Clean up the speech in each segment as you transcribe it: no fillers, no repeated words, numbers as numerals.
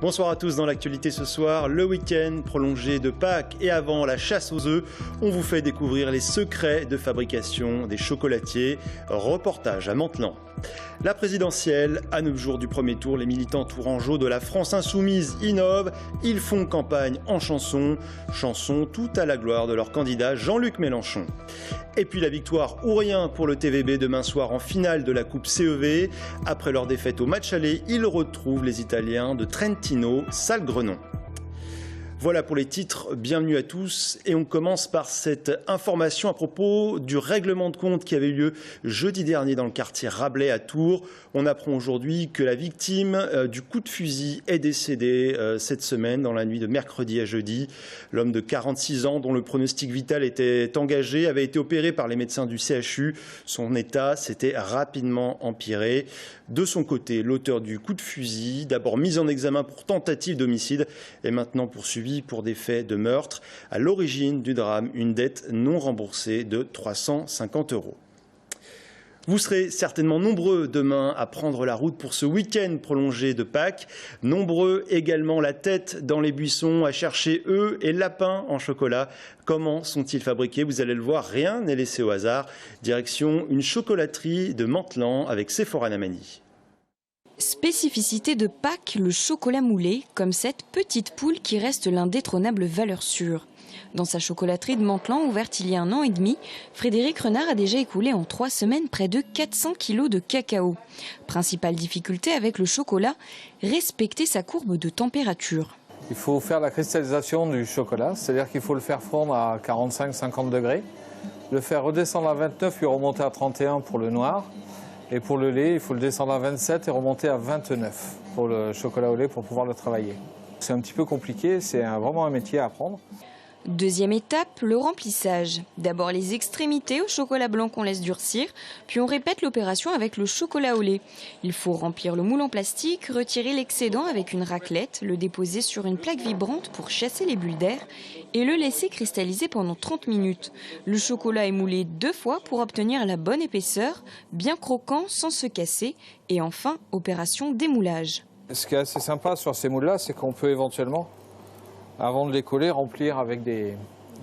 Bonsoir à tous. Dans l'actualité ce soir, le week-end prolongé de Pâques et avant la chasse aux œufs, on vous fait découvrir les secrets de fabrication des chocolatiers. Reportage à Mantelan. La présidentielle, à 9 jours du premier tour, les militants tourangeaux de la France Insoumise innovent. Ils font campagne en chanson tout à la gloire de leur candidat Jean-Luc Mélenchon. Et puis la victoire ou rien pour le TVB demain soir en finale de la Coupe CEV. Après leur défaite au match aller, ils retrouvent les Italiens de Trentino, Salgrenon. Voilà pour les titres, bienvenue à tous et on commence par cette information à propos du règlement de compte qui avait eu lieu jeudi dernier dans le quartier Rabelais à Tours. On apprend aujourd'hui que la victime du coup de fusil est décédée cette semaine dans la nuit de mercredi à jeudi. L'homme de 46 ans dont le pronostic vital était engagé avait été opéré par les médecins du CHU. Son état s'était rapidement empiré. De son côté, l'auteur du coup de fusil, d'abord mis en examen pour tentative d'homicide, est maintenant poursuivi pour des faits de meurtre. À l'origine du drame, une dette non remboursée de 350 €. Vous serez certainement nombreux demain à prendre la route pour ce week-end prolongé de Pâques. Nombreux également la tête dans les buissons à chercher œufs et lapins en chocolat. Comment sont-ils fabriqués? Vous allez le voir, rien n'est laissé au hasard. Direction une chocolaterie de Mantelan avec Sephora Namani. Spécificité de Pâques, le chocolat moulé, comme cette petite poule qui reste l'indétrônable valeur sûre. Dans sa chocolaterie de Mantelan, ouverte il y a 1 an et demi, Frédéric Renard a déjà écoulé en 3 semaines près de 400 kg de cacao. Principale difficulté avec le chocolat, respecter sa courbe de température. Il faut faire la cristallisation du chocolat, c'est-à-dire qu'il faut le faire fondre à 45-50 degrés, le faire redescendre à 29 puis remonter à 31 pour le noir. Et pour le lait, il faut le descendre à 27 et remonter à 29 pour le chocolat au lait pour pouvoir le travailler. C'est un petit peu compliqué, c'est vraiment un métier à apprendre. Deuxième étape, le remplissage. D'abord les extrémités au chocolat blanc qu'on laisse durcir, puis on répète l'opération avec le chocolat au lait. Il faut remplir le moule en plastique, retirer l'excédent avec une raclette, le déposer sur une plaque vibrante pour chasser les bulles d'air et le laisser cristalliser pendant 30 minutes. Le chocolat est moulé 2 fois pour obtenir la bonne épaisseur, bien croquant sans se casser. Et enfin, opération démoulage. Ce qui est assez sympa sur ces moules-là, c'est qu'on peut éventuellement, avant de les coller, remplir avec des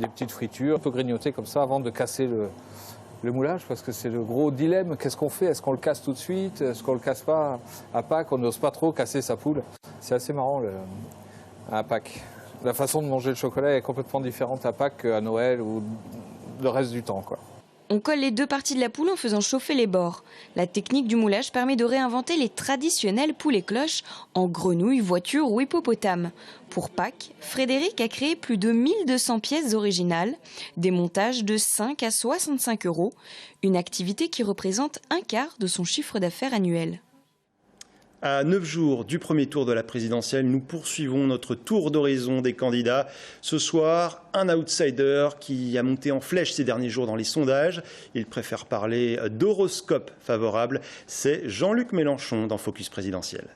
petites fritures, un peu grignoter comme ça avant de casser le moulage, parce que c'est le gros dilemme. Qu'est-ce qu'on fait? Est-ce qu'on le casse tout de suite? Est-ce qu'on le casse pas? À Pâques, on n'ose pas trop casser sa poule. C'est assez marrant à Pâques. La façon de manger le chocolat est complètement différente à Pâques qu'à Noël ou le reste du temps, quoi. On colle les 2 parties de la poule en faisant chauffer les bords. La technique du moulage permet de réinventer les traditionnels poulets cloches en grenouilles, voitures ou hippopotames. Pour Pâques, Frédéric a créé plus de 1200 pièces originales, des montages de 5 à 65 €, une activité qui représente 1/4 de son chiffre d'affaires annuel. À 9 jours du premier tour de la présidentielle, nous poursuivons notre tour d'horizon des candidats. Ce soir, un outsider qui a monté en flèche ces derniers jours dans les sondages. Il préfère parler d'horoscope favorable. C'est Jean-Luc Mélenchon dans Focus Présidentiel.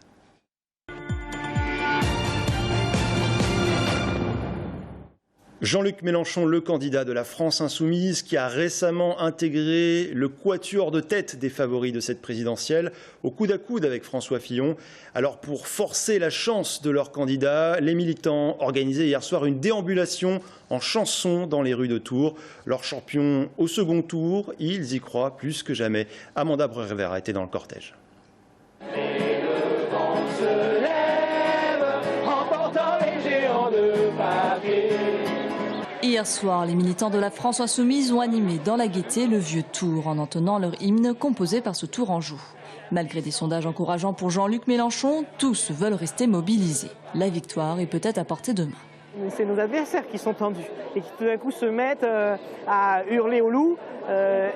Jean-Luc Mélenchon, le candidat de la France Insoumise, qui a récemment intégré le quatuor de tête des favoris de cette présidentielle, au coude à coude avec François Fillon. Alors pour forcer la chance de leur candidat, les militants organisaient hier soir une déambulation en chanson dans les rues de Tours. Leur champion au second tour, ils y croient plus que jamais. Amanda Breuer était dans le cortège. Et le vent se lève, emportant les géants de Paris. Hier soir, les militants de la France Insoumise ont animé dans la gaieté le vieux Tours en entonnant leur hymne composé par ce Tourangeau. Malgré des sondages encourageants pour Jean-Luc Mélenchon, tous veulent rester mobilisés. La victoire est peut-être à portée de main. C'est nos adversaires qui sont tendus et qui tout d'un coup se mettent à hurler au loup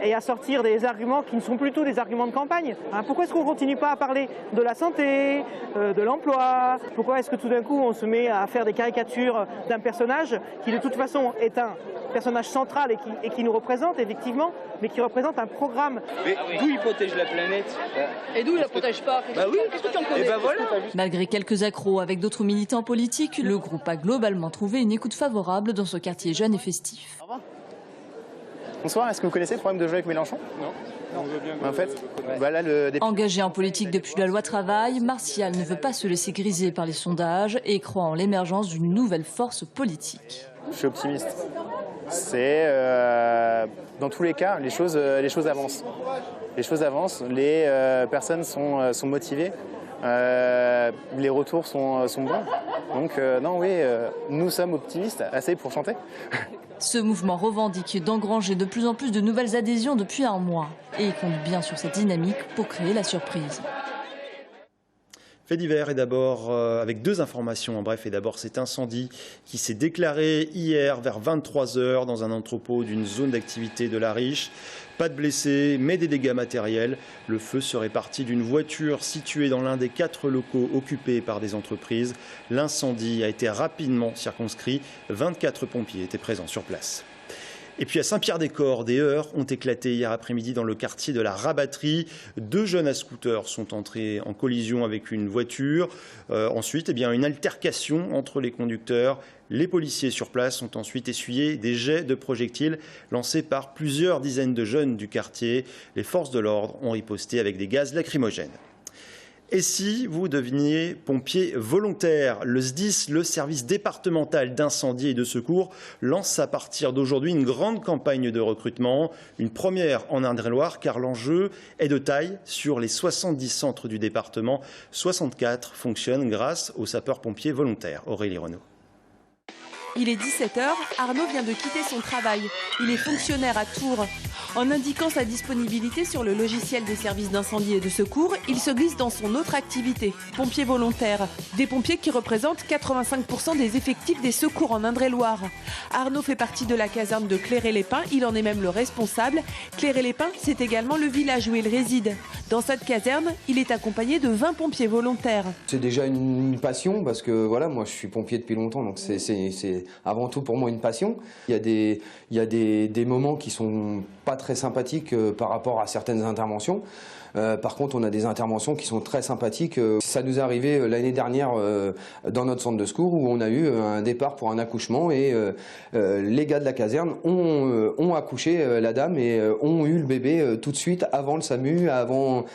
et à sortir des arguments qui ne sont plutôt des arguments de campagne. Pourquoi est-ce qu'on ne continue pas à parler de la santé, de l'emploi? Pourquoi est-ce que tout d'un coup on se met à faire des caricatures d'un personnage qui de toute façon est un personnage central et qui nous représente effectivement, mais qui représente un programme? Mais d'où il protège la planète? Et d'où il la protège pas? Bah oui, qu'est-ce que tu en connais? Et bah voilà. Malgré quelques accros avec d'autres militants politiques, le groupe a globalement trouvé une écoute favorable dans ce quartier jeune et festif. Bonsoir, est-ce que vous connaissez le problème de Jean-Luc Mélenchon? Non. En fait, voilà le député. Engagé en politique depuis la loi travail, Martial ne veut pas se laisser griser par les sondages et croit en l'émergence d'une nouvelle force politique. Je suis optimiste. Dans tous les cas, les choses avancent. Les choses avancent, les personnes sont motivées, les retours sont bons. Donc non, oui, nous sommes optimistes, assez pour chanter. Ce mouvement revendique d'engranger de plus en plus de nouvelles adhésions depuis un mois et il compte bien sur cette dynamique pour créer la surprise. Fait divers et d'abord avec deux informations en bref. Et d'abord cet incendie qui s'est déclaré hier vers 23 h dans un entrepôt d'une zone d'activité de La Riche. Pas de blessés mais des dégâts matériels. Le feu serait parti d'une voiture située dans l'un des 4 locaux occupés par des entreprises. L'incendie a été rapidement circonscrit. 24 pompiers étaient présents sur place. Et puis à Saint-Pierre-des-Corps, des heurts ont éclaté hier après-midi dans le quartier de la Rabatterie. 2 jeunes à scooter sont entrés en collision avec une voiture. Ensuite, une altercation entre les conducteurs. Les policiers sur place ont ensuite essuyé des jets de projectiles lancés par plusieurs dizaines de jeunes du quartier. Les forces de l'ordre ont riposté avec des gaz lacrymogènes. Et si vous deveniez pompier volontaire, le SDIS, le service départemental d'incendie et de secours, lance à partir d'aujourd'hui une grande campagne de recrutement. Une première en Indre-et-Loire car l'enjeu est de taille. Sur les 70 centres du département, 64 fonctionnent grâce aux sapeurs-pompiers volontaires. Aurélie Renaud. Il est 17 h, Arnaud vient de quitter son travail. Il est fonctionnaire à Tours. En indiquant sa disponibilité sur le logiciel des services d'incendie et de secours, il se glisse dans son autre activité, pompier volontaire. Des pompiers qui représentent 85% des effectifs des secours en Indre-et-Loire. Arnaud fait partie de la caserne de Clairé-les-Pins, il en est même le responsable. Clairé-les-Pins, c'est également le village où il réside. Dans cette caserne, il est accompagné de 20 pompiers volontaires. C'est déjà une passion parce que voilà, moi je suis pompier depuis longtemps, donc c'est avant tout pour moi une passion. Il y a des moments qui sont pas très sympathiques par rapport à certaines interventions. Par contre, on a des interventions qui sont très sympathiques. Ça nous est arrivé l'année dernière dans notre centre de secours où on a eu un départ pour un accouchement et les gars de la caserne ont accouché la dame et ont eu le bébé tout de suite avant le SAMU, avant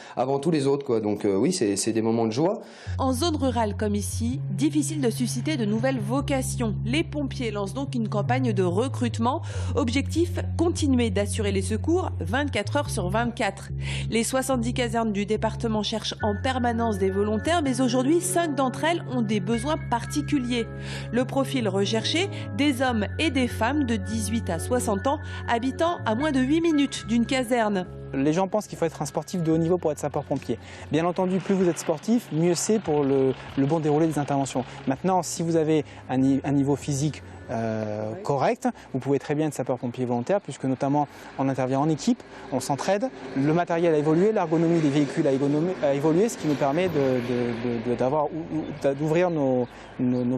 tous les autres, quoi. Donc oui, c'est des moments de joie. En zone rurale comme ici, difficile de susciter de nouvelles vocations. Les pompiers lancent donc une campagne de recrutement. Objectif, continuer d'assurer les secours 24 heures sur 24. Les 70 casernes du département cherchent en permanence des volontaires, mais aujourd'hui, 5 d'entre elles ont des besoins particuliers. Le profil recherché, des hommes et des femmes de 18 à 60 ans, habitant à moins de 8 minutes d'une caserne. Les gens pensent qu'il faut être un sportif de haut niveau pour être sapeur-pompier. Bien entendu, plus vous êtes sportif, mieux c'est pour le bon déroulé des interventions. Maintenant, si vous avez un niveau physique correct, vous pouvez très bien être sapeur-pompier volontaire puisque notamment on intervient en équipe, on s'entraide, le matériel a évolué, l'ergonomie des véhicules a évolué, ce qui nous permet d'ouvrir nos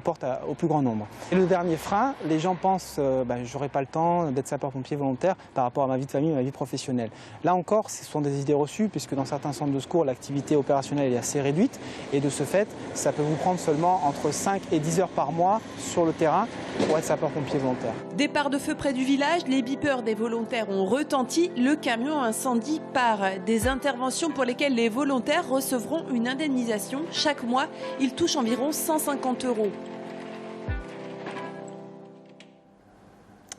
portes au plus grand nombre. Et le dernier frein, les gens pensent j'aurai pas le temps d'être sapeur-pompier volontaire par rapport à ma vie de famille, ma vie professionnelle. Là encore, ce sont des idées reçues puisque dans certains centres de secours, l'activité opérationnelle est assez réduite et de ce fait, ça peut vous prendre seulement entre 5 et 10 heures par mois sur le terrain pour être sapeur-pompier volontaire. Départ de feu près du village, les beepers des volontaires ont retenti, le camion incendie part. Des interventions pour lesquelles les volontaires recevront une indemnisation. Chaque mois, ils touchent environ 150 €.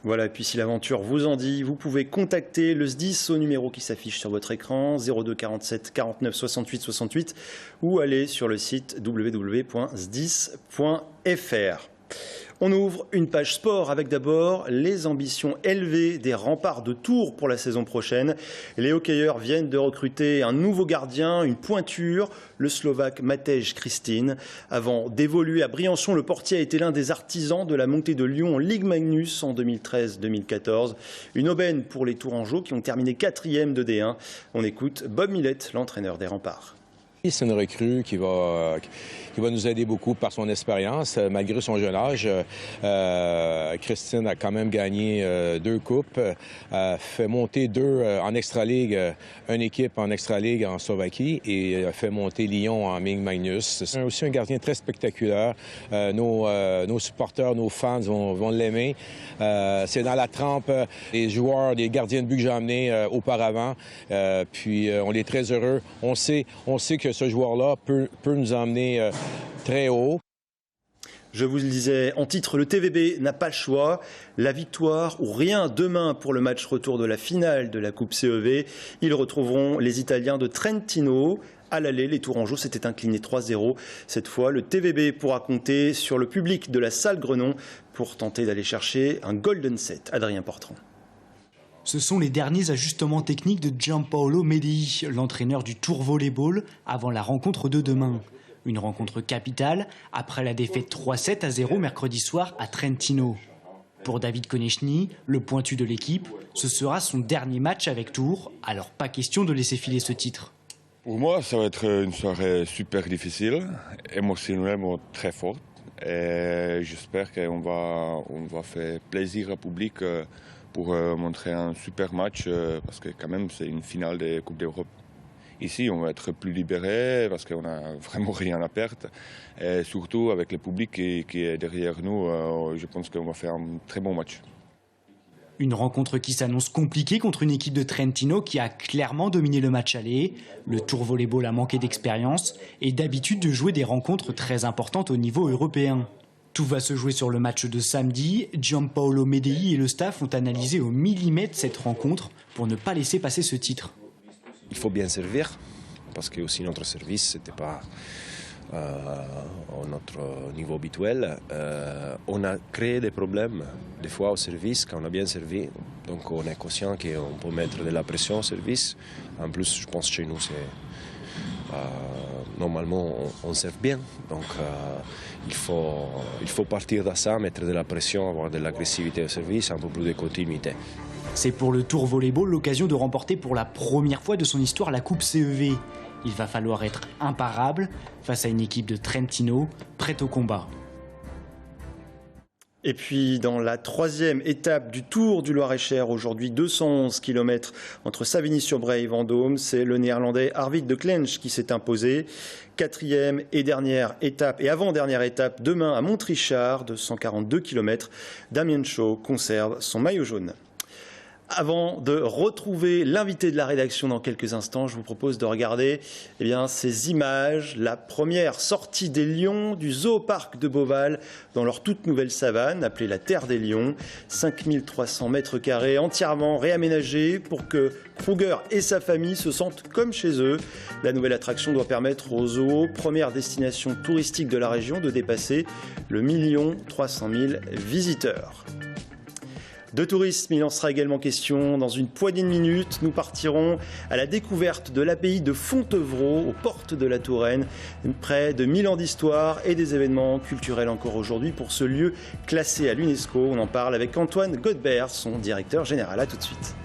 Voilà, et puis si l'aventure vous en dit, vous pouvez contacter le SDIS au numéro qui s'affiche sur votre écran, 02 47 49 68 68, ou aller sur le site www.sdis.fr. On ouvre une page sport avec d'abord les ambitions élevées des Remparts de Tours pour la saison prochaine. Les hockeyeurs viennent de recruter un nouveau gardien, une pointure, le Slovaque Matej Kristin. Avant d'évoluer à Briançon, le portier a été l'un des artisans de la montée de Lyon en Ligue Magnus en 2013-2014. Une aubaine pour les Tourangeaux qui ont terminé 4e de D1. On écoute Bob Millette, l'entraîneur des Remparts. C'est une recrue qui va nous aider beaucoup par son expérience, malgré son jeune âge. Christine a quand même gagné 2 coupes, a fait monter 2 en Extra-Ligue, une équipe en Extra-Ligue en Slovaquie et a fait monter Lyon en Ligue Magnus. C'est aussi un gardien très spectaculaire. Nos supporters, nos fans vont l'aimer. C'est dans la trempe des joueurs, des gardiens de but que j'ai amenés auparavant. Puis on est très heureux. On sait que ce joueur-là peut nous emmener très haut. Je vous le disais en titre, le TVB n'a pas le choix. La victoire ou rien demain pour le match retour de la finale de la Coupe CEV. Ils retrouveront les Italiens de Trentino. À l'aller, les Tourangeaux s'étaient inclinés 3-0. Cette fois, le TVB pourra compter sur le public de la salle Grenon pour tenter d'aller chercher un golden set. Adrien Portran. Ce sont les derniers ajustements techniques de Gianpaolo Medei, l'entraîneur du Tour Volleyball, avant la rencontre de demain. Une rencontre capitale après la défaite 3-7-0 mercredi soir à Trentino. Pour David Konechny, le pointu de l'équipe, ce sera son dernier match avec Tours, alors pas question de laisser filer ce titre. Pour moi, ça va être une soirée super difficile, émotionnellement très forte. Et j'espère qu'on va faire plaisir au public pour montrer un super match, parce que quand même c'est une finale de Coupe d'Europe. Ici, on va être plus libéré parce qu'on n'a vraiment rien à perdre. Et surtout avec le public qui est derrière nous, je pense qu'on va faire un très bon match. Une rencontre qui s'annonce compliquée contre une équipe de Trentino qui a clairement dominé le match aller. Le Tour Volleyball a manqué d'expérience et d'habitude de jouer des rencontres très importantes au niveau européen. Tout va se jouer sur le match de samedi. Gianpaolo Medei et le staff ont analysé au millimètre cette rencontre pour ne pas laisser passer ce titre. Il faut bien servir, parce que aussi notre service n'était pas à notre niveau habituel. On a créé des problèmes, des fois au service, quand on a bien servi. Donc on est conscient qu'on peut mettre de la pression au service. En plus, je pense que chez nous, normalement, on sert bien. Donc il faut partir de ça, mettre de la pression, avoir de l'agressivité au service, un peu plus de continuité. C'est pour le Tour Volleyball l'occasion de remporter pour la première fois de son histoire la Coupe CEV. Il va falloir être imparable face à une équipe de Trentino prête au combat. Et puis dans la 3e étape du Tour du Loir-et-Cher, aujourd'hui 211 km entre Savigny-sur-Bray et Vendôme, c'est le Néerlandais Arvid de Clench qui s'est imposé. 4e et dernière étape et avant-dernière étape demain à Montrichard de 142 km. Damien Chaud conserve son maillot jaune. Avant de retrouver l'invité de la rédaction dans quelques instants, je vous propose de regarder ces images. La première sortie des lions du Zooparc de Beauval dans leur toute nouvelle savane, appelée la Terre des Lions. 5300 mètres carrés entièrement réaménagés pour que Kruger et sa famille se sentent comme chez eux. La nouvelle attraction doit permettre aux zoos, première destination touristique de la région, de dépasser le 1 300 000 visiteurs. De tourisme, il en sera également question dans une poignée de minutes. Nous partirons à la découverte de l'abbaye de Fontevraud, aux portes de la Touraine. Près de 1000 ans d'histoire et des événements culturels encore aujourd'hui pour ce lieu classé à l'UNESCO. On en parle avec Antoine Godbert, son directeur général. À tout de suite.